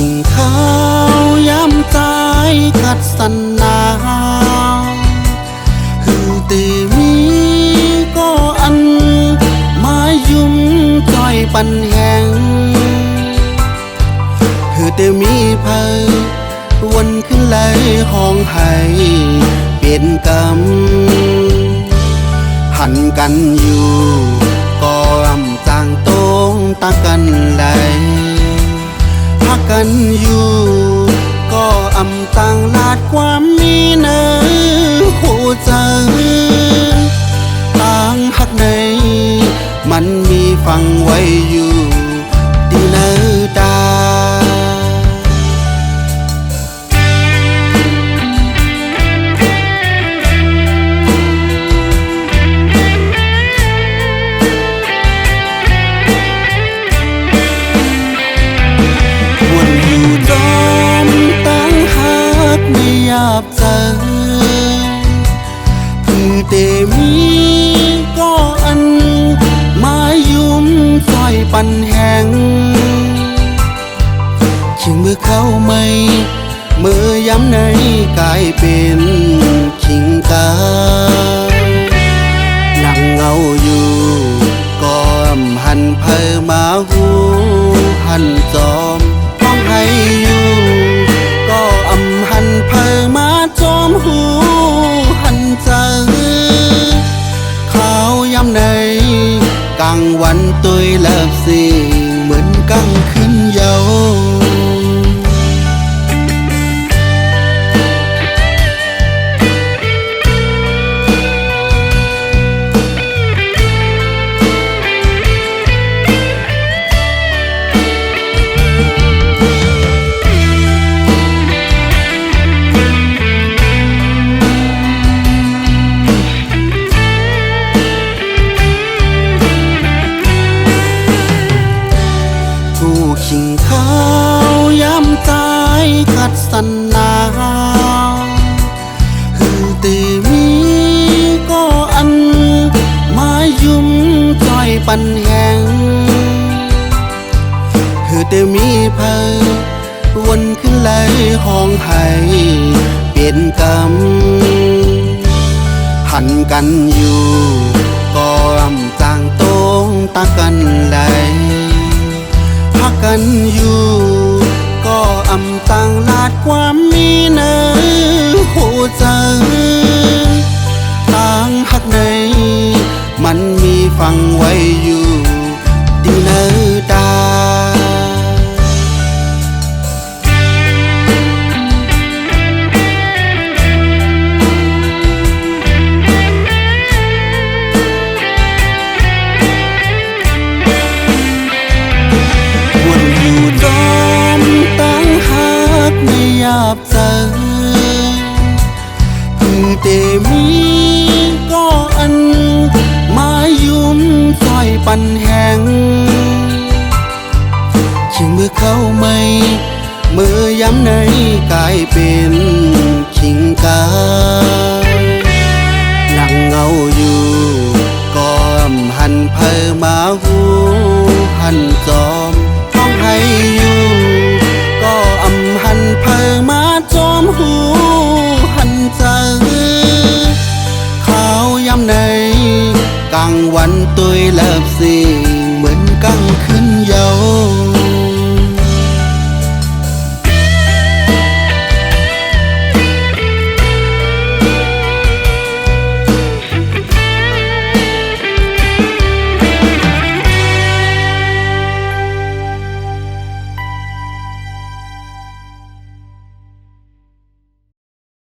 ขิงข้าวย้ำใจกัดสันนาหือเตมีก็อันมายุ่มจอยปันแหงหือเตมีเพอวนขึ้นเลยห้องให้เป็นกรรมหันกันอยู่ก็อำจางตรงตากันเลยพักกันอยู่ก็อำต่างลาดความมีเนื้อหัวใจต่างหักในมันมีฟังไว้อยู่ดีเนื้อตาเจอคือเตมีก็อันมายุ่มซอยปันแหงเขียงมือเข้าไม่เมื่อย้ำในกลายเป็นขิงกานั่งเงาอยู่ก็หันเพอมาหูหันจอมห้องให้อยู่ก็หันเพอมาจอมหูหันเจอข้าวยำในกลางวันตุยเลิบสิเหมือนกังขึ้นเยาขิงข้าวย้ำใจกัดสันนาหือเตมีก็อันมายุ่มจอยปันแหงหือเตมีเพอวนขึ้นเลยห้องให้เป็นกรรมหันกันอยู่ก็จางตรงตากันเลยพักกันอยู่ก็อำต่างลาดความมีเนื้อหัวใจต่างหักในมันมีฟังไว้อยู่ดีเนื้อตาเจอคือเตมีก็อันมายุ่มซอยปันแหงเขียงมือเข้าไม่เมื่อย้ำในกลายเป็นขิงกานั่งเงาอยู่ก็หันเพอมาหูหันจอมห้องให้อยู่ก็หันเพอมาจอมหูหันเจอข้าวยำในกลางวันตุยเลิบสิเหมือนกังขึ้นเยา